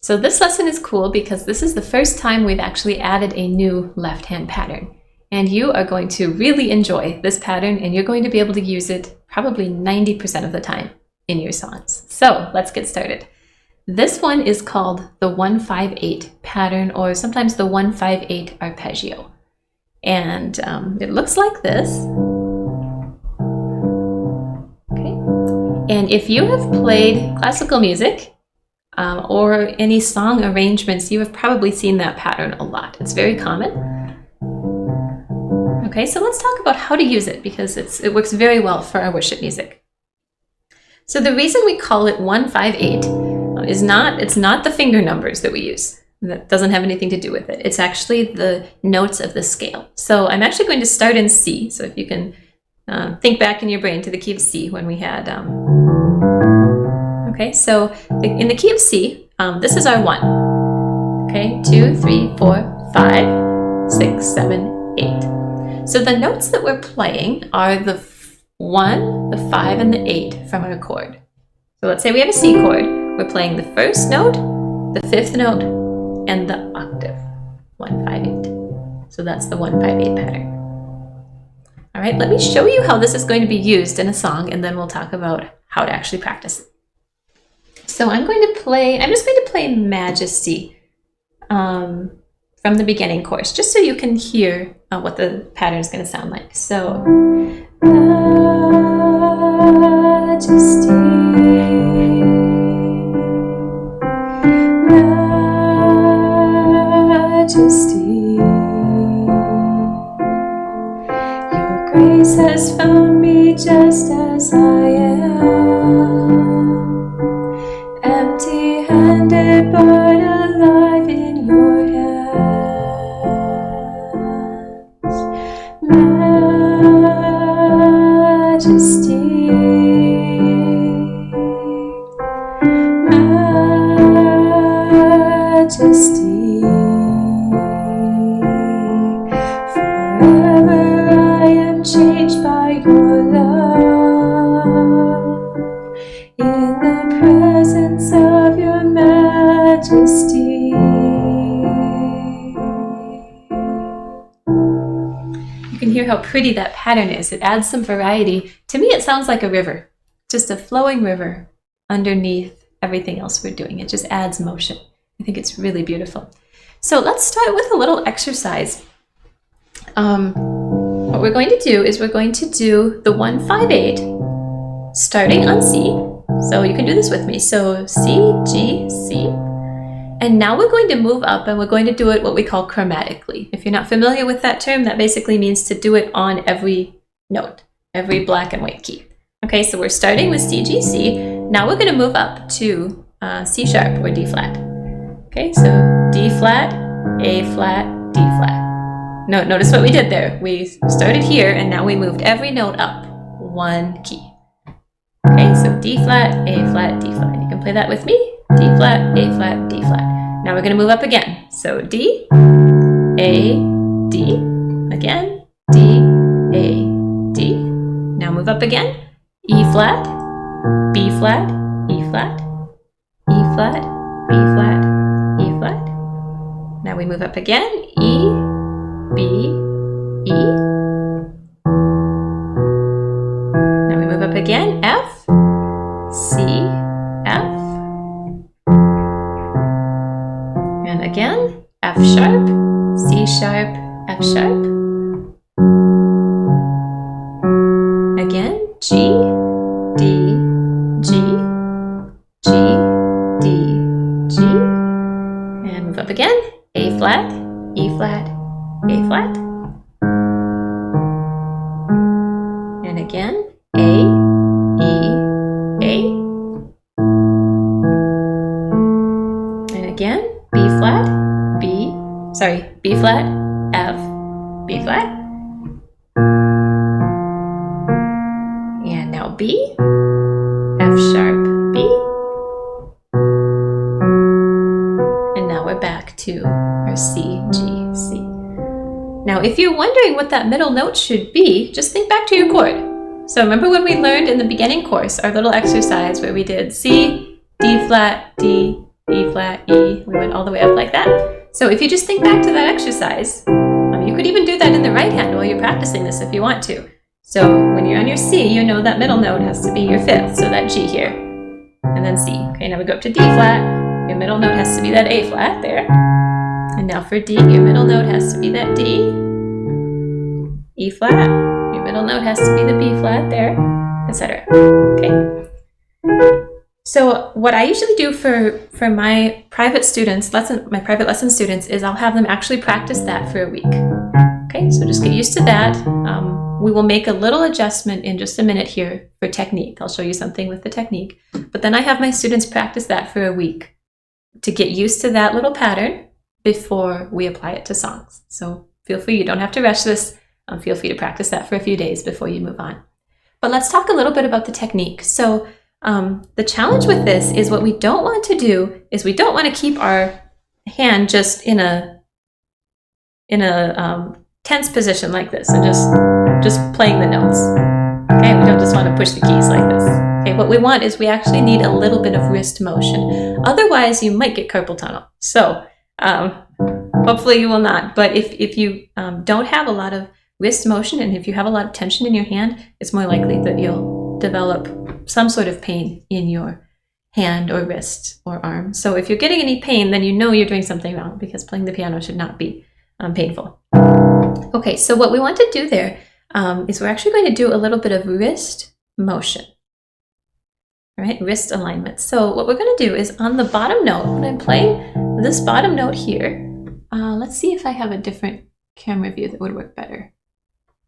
So this lesson is cool because this is the first time we've actually added a new left hand pattern. And you are going to really enjoy this pattern, and you're going to be able to use it probably 90% of the time in your songs. So let's get started. This one is called the 1-5-8 pattern, or sometimes the 1-5-8 arpeggio. And it looks like this. Okay. And if you have played classical music or any song arrangements, you have probably seen that pattern a lot. It's very common. Okay, so let's talk about how to use it, because it works very well for our worship music. So the reason we call it 1-5-8 is it's not the finger numbers that we use. That doesn't have anything to do with it. It's actually the notes of the scale. So I'm actually going to start in C. So if you can think back in your brain to the key of C when we had, okay, so in the key of C, this is our 1. Okay, 2, 3, 4, 5, 6, 7, 8. So the notes that we're playing are the 1, the 5, and the 8 from our chord. So let's say we have a C chord. We're playing the first note, the 5th note, and the octave. 1-5-8. So that's the 1-5-8 pattern. All right, let me show you how this is going to be used in a song, and then we'll talk about how to actually practice it. So I'm just going to play Majesty from the beginning chorus, just so you can hear what the pattern is going to sound like. So, Majesty, Majesty, your grace has found me just as I am, empty-handed but alive in your hands. Majesty, Majesty, forever I am changed by your love, in the presence of your Majesty. You can hear how pretty that pattern is. It adds some variety. To me, it sounds like a river, just a flowing river underneath everything else we're doing. It just adds motion. I think it's really beautiful. So let's start with a little exercise. What we're going to do is we're going to do the 1-5-8 starting on C. So you can do this with me. So C, G, C. And now we're going to move up, and we're going to do it what we call chromatically. If you're not familiar with that term, that basically means to do it on every note, every black and white key. Okay, so we're starting with C, G, C. Now we're going to move up to C sharp or D flat. Okay, so D flat, A flat, D flat. Notice what we did there. We started here, and now we moved every note up one key. Okay, so D flat, A flat, D flat. You can play that with me. D flat, A flat, D flat. Now we're going to move up again. So D, A, D, again, D, A, D. Now move up again. E flat, B flat, E flat, E flat, B flat, E flat. Now we move up again. E, B, E. Now we move up again. F, C, F. And again, F sharp, C sharp, F sharp. Again, G, D, G, G, D, G. And move up again. A flat, E flat, A flat. And again, A, E, A. And again, B flat, B flat, F, B flat. And now B, F sharp, B. And now we're back to our C, G, C. Now, if you're wondering what that middle note should be, just think back to your chord. So remember when we learned in the beginning course, our little exercise where we did C, D flat, D, E flat, E. We went all the way up like that. So if you just think back to that exercise, you could even do that in the right hand while you're practicing this if you want to. So when you're on your C, you know that middle note has to be your fifth, so that G here, and then C. Okay, now we go up to D flat. Your middle note has to be that A flat there. And now for D, your middle note has to be that D. E flat, your middle note has to be the B flat there, etc. Okay. So what I usually do for my private students, my private lesson students, is I'll have them actually practice that for a week. Okay, so just get used to that. We will make a little adjustment in just a minute here for technique. I'll show you something with the technique. But then I have my students practice that for a week to get used to that little pattern before we apply it to songs. So feel free, you don't have to rush this. Feel free to practice that for a few days before you move on. But let's talk a little bit about the technique. So the challenge with this is what we don't want to do is we don't want to keep our hand just in a tense position like this and just playing the notes. Okay, we don't just want to push the keys like this. Okay, what we want is we actually need a little bit of wrist motion. Otherwise, you might get carpal tunnel. So hopefully you will not. But if you don't have a lot of wrist motion and if you have a lot of tension in your hand, it's more likely that you'll develop some sort of pain in your hand or wrist or arm. So if you're getting any pain, then you know you're doing something wrong because playing the piano should not be painful. Okay, so what we want to do there is we're actually going to do a little bit of wrist motion. All right, wrist alignment. So what we're going to do is on the bottom note, when I'm playing this bottom note here, let's see if I have a different camera view that would work better.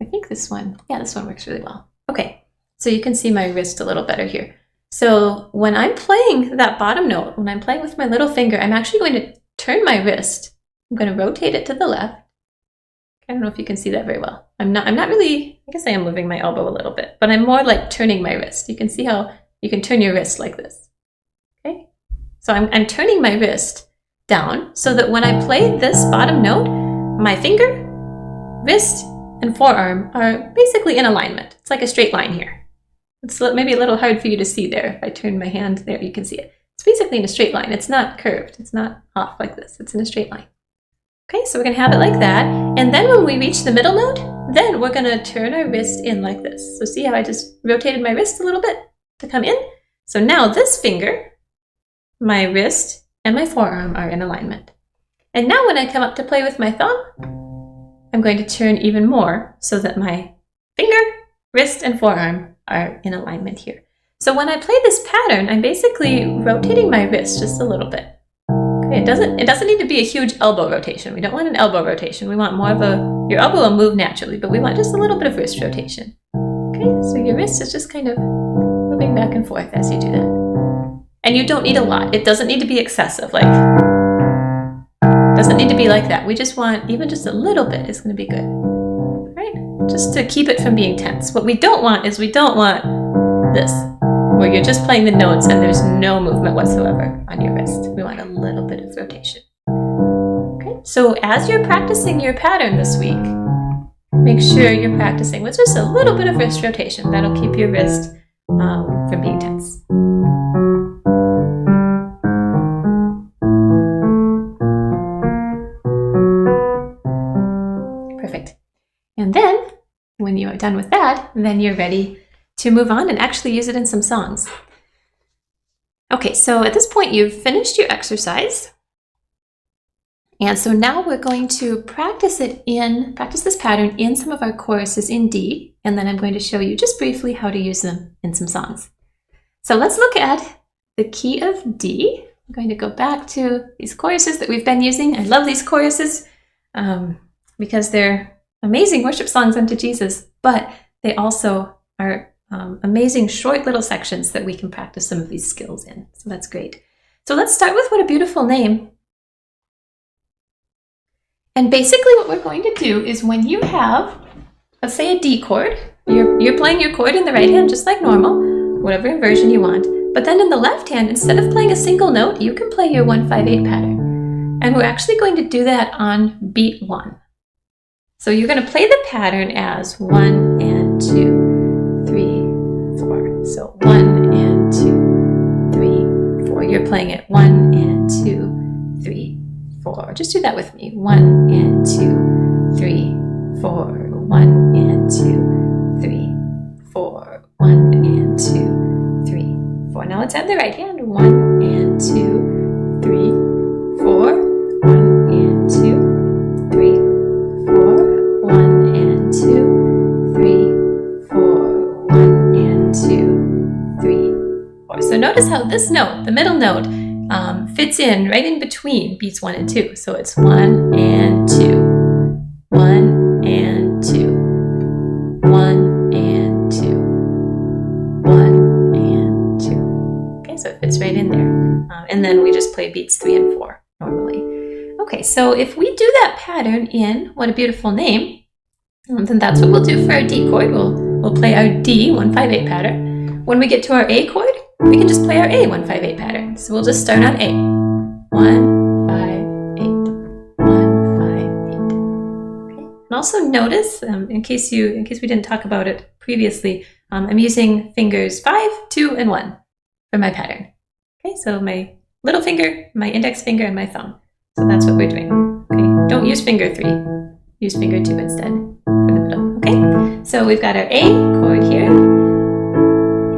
I think this one, yeah, this one works really well. Okay, so you can see my wrist a little better here. So when I'm playing that bottom note, when I'm playing with my little finger, I'm actually going to turn my wrist. I'm going to rotate it to the left. I don't know if you can see that very well. I'm not really, I guess I am moving my elbow a little bit, but I'm more like turning my wrist. You can see how you can turn your wrist like this. Okay, so I'm turning my wrist down so that when I play this bottom note, my finger, wrist, and forearm are basically in alignment. It's like a straight line here. It's maybe a little hard for you to see there. If I turn my hand there, you can see it. It's basically in a straight line. It's not curved. It's not off like this. It's in a straight line. Okay, so we're going to have it like that. And then when we reach the middle note, then we're going to turn our wrist in like this. So see how I just rotated my wrist a little bit to come in? So now this finger, my wrist, and my forearm are in alignment. And now when I come up to play with my thumb, I'm going to turn even more so that my finger, wrist, and forearm are in alignment here. So when I play this pattern, I'm basically rotating my wrist just a little bit. Okay, it doesn't need to be a huge elbow rotation. We don't want an elbow rotation. We want more of your elbow will move naturally, but we want just a little bit of wrist rotation. Okay, so your wrist is just kind of moving back and forth as you do that. And you don't need a lot. It doesn't need to be excessive, doesn't need to be like that. We just want, even just a little bit is going to be good. All right, just to keep it from being tense. What we don't want is we don't want this, where you're just playing the notes and there's no movement whatsoever on your wrist. We want a little bit of rotation. Okay, so as you're practicing your pattern this week, make sure you're practicing with just a little bit of wrist rotation. That'll keep your wrist from being tense. Perfect. And then, when you are done with that, then you're ready to move on and actually use it in some songs. Okay, so at this point you've finished your exercise. And so now we're going to practice this pattern in some of our choruses in D, and then I'm going to show you just briefly how to use them in some songs. So let's look at the key of D. I'm going to go back to these choruses that we've been using. I love these choruses because they're amazing worship songs unto Jesus, but they also are amazing short little sections that we can practice some of these skills in. So that's great. So let's start with What a Beautiful Name. And basically what we're going to do is when you have, let's say a D chord, you're playing your chord in the right hand just like normal, whatever inversion you want. But then in the left hand, instead of playing a single note, you can play your 1-5-8 pattern. And we're actually going to do that on beat 1. So you're going to play the pattern as 1 and 2, 3, 4. So 1 and 2, 3, 4. You're playing playing it 1 and 2, 3, 4. Just do that with me. 1 and 2, 3, 4. 1 and 2, 3, 4. 1 and 2, 3, 4. Now let's add the right hand. 1 and 2, 3, 4. 1 and 2, 3, 4. 1 and 2, 3, 4. 1 and 2, 3, 4. So notice how this note, the middle note, fits in right in between beats 1 and 2. So it's 1 and 2, 1 and 2, 1 and 2, 1 and 2. Okay, so it fits right in there. And then we just play beats 3 and 4 normally. Okay, so if we do that pattern in What a Beautiful Name, then that's what we'll do for our D chord. We'll play our D 1-5-8 pattern. When we get to our A chord, we can just play our A 1-5-8 pattern. So we'll just start on A. 1, 5, 8. 1, 5, 8. Okay. And also notice, in case we didn't talk about it previously, I'm using fingers 5, 2, and 1 for my pattern. Okay, so my little finger, my index finger, and my thumb. So that's what we're doing. Okay, don't use finger 3. Use finger 2 instead for the middle. Okay, so we've got our A chord here.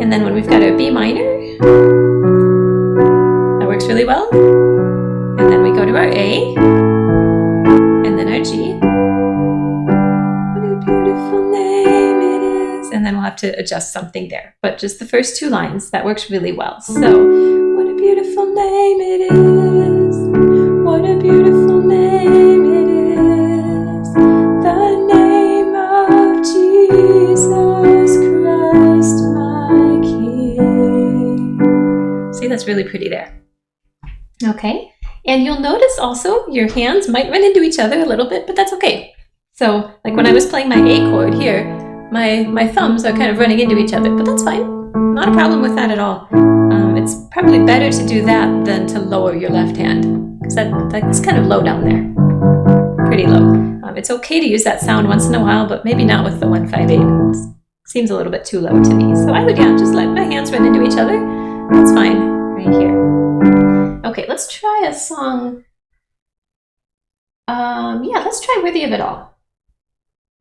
And then when we've got our B minor, that works really well. And then we go to our A, and then our G. What a beautiful name it is. And then we'll have to adjust something there. But just the first 2 lines, that works really well. So, what a beautiful name it is. What a beautiful name it is. The name of Jesus Christ, my King. See, that's really pretty there. Okay, and you'll notice also your hands might run into each other a little bit, but that's okay. So, like when I was playing my A chord here, my thumbs are kind of running into each other, but that's fine. Not a problem with that at all. It's probably better to do that than to lower your left hand, because that's kind of low down there. Pretty low. It's okay to use that sound once in a while, but maybe not with the 1-5-8. It seems a little bit too low to me. So I would, just let my hands run into each other. That's fine, right here. Okay, let's try a song. Let's try Worthy of It All.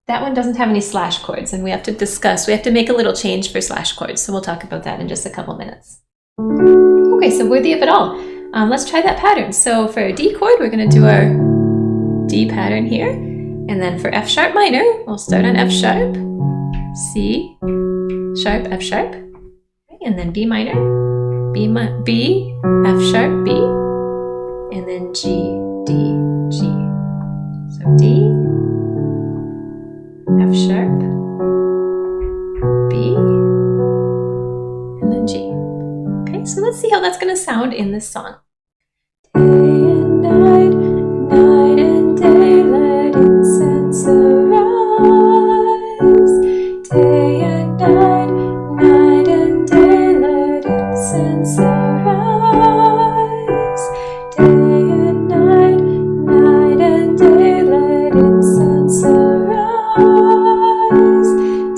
That one doesn't have any slash chords, and we have to make a little change for slash chords, so we'll talk about that in just a couple minutes. Okay, so Worthy of It All. Let's try that pattern. So for our D chord, we're going to do our D pattern here, and then for F sharp minor, we'll start on F sharp, C sharp, F sharp, and then B minor, B, F sharp, B, and then G, D, G. So D, F sharp, B, and then G. Okay, so let's see how that's going to sound in this song. Day and night, night and day, let incense arise. Day and night, night and day, let incense arise. Day and night, night and day, let incense arise.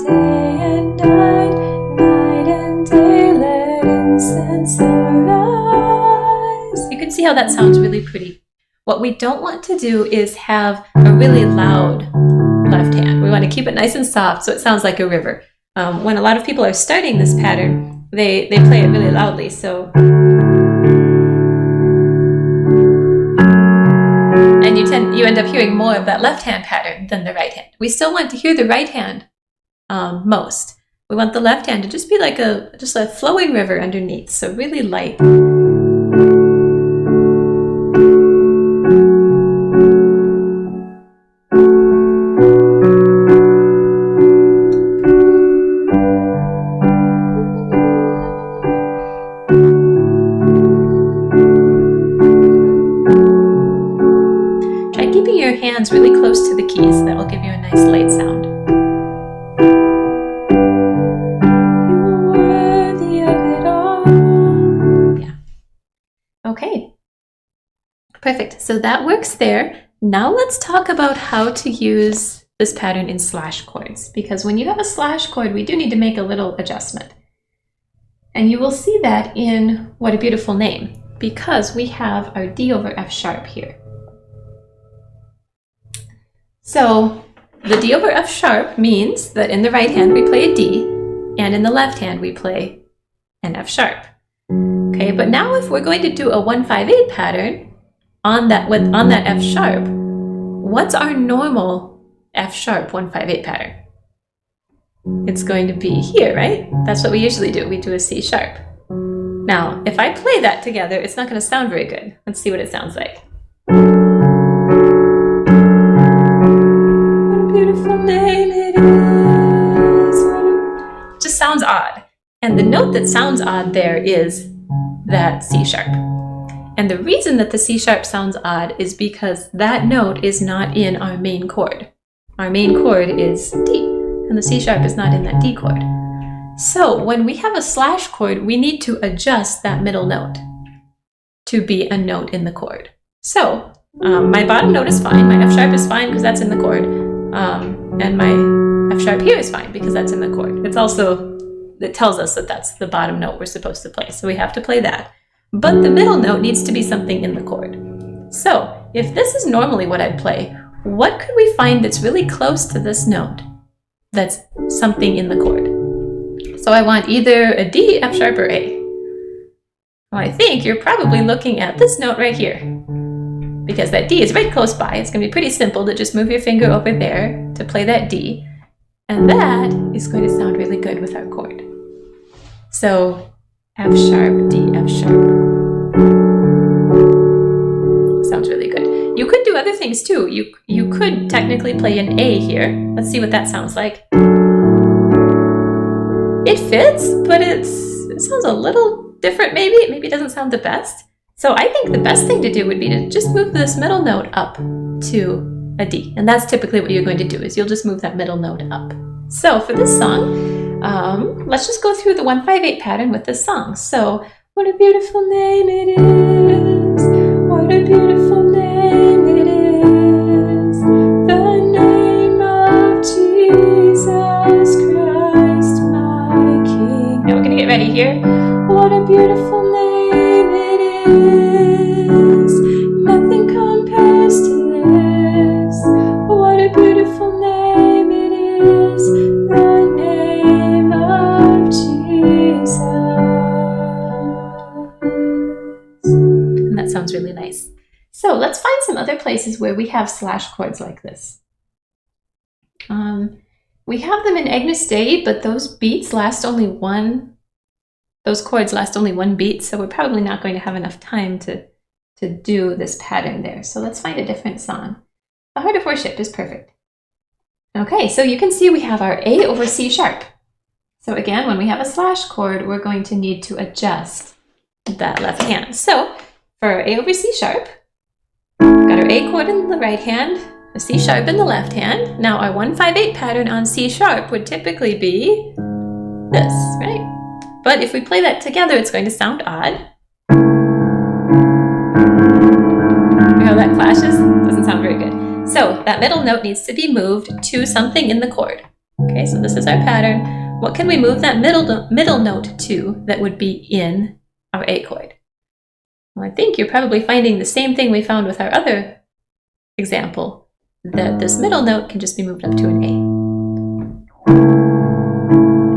Day and night, night and day, let incense arise. You can see how that sounds really pretty. What we don't want to do is have a really loud left hand. We want to keep it nice and soft so it sounds like a river. When a lot of people are starting this pattern, they play it really loudly. So, and you end up hearing more of that left hand pattern than the right hand. We still want to hear the right hand most. We want the left hand to just be like just a flowing river underneath, so really light. Try keeping your hands really close to the keys. That will give you a nice light sound. Okay, perfect. So that works there. Now let's talk about how to use this pattern in slash chords, because when you have a slash chord, we do need to make a little adjustment. And you will see that in What a Beautiful Name, because we have our D over F sharp here. So the D over F sharp means that in the right hand we play a D, and in the left hand we play an F sharp. Okay, but now if we're going to do a 1-5-8 pattern on that F sharp, what's our normal F sharp 1-5-8 pattern? It's going to be here, right? That's what we usually do. We do a C sharp. Now, if I play that together, it's not going to sound very good. Let's see what it sounds like. What a beautiful name it is. It just sounds odd. And the note that sounds odd there is that C sharp. And the reason that the C sharp sounds odd is because that note is not in our main chord. Our main chord is D, and the C sharp is not in that D chord. So when we have a slash chord, we need to adjust that middle note to be a note in the chord. So my bottom note is fine, my F sharp is fine because that's in the chord, and my F sharp here is fine because that's in the chord. It tells us that that's the bottom note we're supposed to play, so we have to play that. But the middle note needs to be something in the chord. So if this is normally what I'd play, what could we find that's really close to this note that's something in the chord? So I want either a D, F sharp, or A. Well, I think you're probably looking at this note right here, because that D is right close by. It's going to be pretty simple to just move your finger over there to play that D, and that is going to sound really good with our chord. So F sharp, D, F sharp. Sounds really good. You could do other things too. You could technically play an A here. Let's see what that sounds like. It fits, but it sounds a little different maybe. Maybe it doesn't sound the best. So I think the best thing to do would be to just move this middle note up to a D. And that's typically what you're going to do, is you'll just move that middle note up. So for this song, let's just go through the 1-5-8 pattern with this song. So, what a beautiful name it is. What a beautiful name it is. The name of Jesus Christ, my King. Now we're going to get ready here. What a beautiful name it is. Nothing compares to this. What a beautiful name it is. The name of Jesus. And that sounds really nice. So let's find some other places where we have slash chords like this. We have them in Agnus Dei, but those chords last only one beat, so we're probably not going to have enough time to do this pattern there. So let's find a different song. The Heart of Worship is perfect. Okay, so you can see we have our A over C sharp. So again, when we have a slash chord, we're going to need to adjust that left hand. So for our A over C sharp, we've got our A chord in the right hand, a C sharp in the left hand. Now our 1-5-8 pattern on C sharp would typically be this, right? But if we play that together, it's going to sound odd. You know, that clashes, doesn't sound very good. So that middle note needs to be moved to something in the chord. Okay, so this is our pattern. What can we move that middle note to that would be in our A chord? Well, I think you're probably finding the same thing we found with our other example, that this middle note can just be moved up to an A.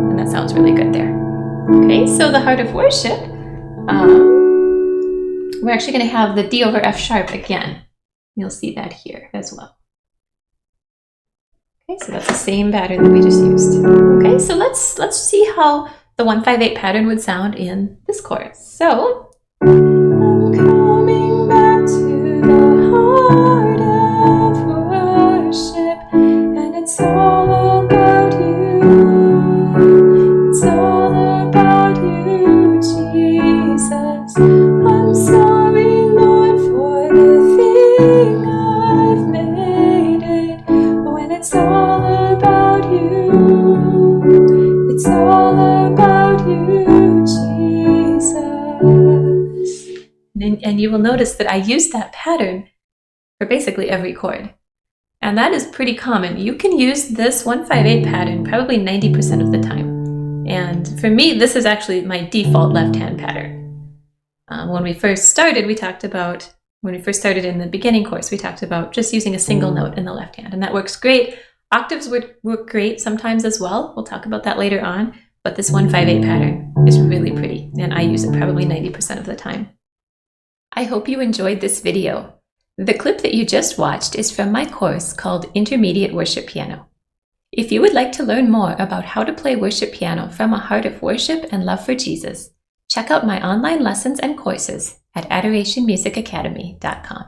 And that sounds really good there. Okay, so the Heart of Worship, we're actually going to have the D over F sharp again. You'll see that here as well. Okay, so that's the same pattern that we just used. Okay, so let's see how the 1-5-8 pattern would sound in this chorus. So, I'm coming back to the heart of worship, and it's all about you. It's all about you, Jesus. I'm sorry, Lord, for the thing I've made it. When it's all about you, it's all about you, Jesus. And you will notice that I use that pattern for basically every chord. And that is pretty common. You can use this 1-5-8 pattern probably 90% of the time. And for me, this is actually my default left-hand pattern. When we first started in the beginning course, we talked about just using a single note in the left hand, and that works great. Octaves would work great sometimes as well. We'll talk about that later on, but this 1-5-8 pattern is really pretty, and I use it probably 90% of the time. I hope you enjoyed this video. The clip that you just watched is from my course called Intermediate Worship Piano. If you would like to learn more about how to play worship piano from a heart of worship and love for Jesus, check out my online lessons and courses at adorationmusicacademy.com.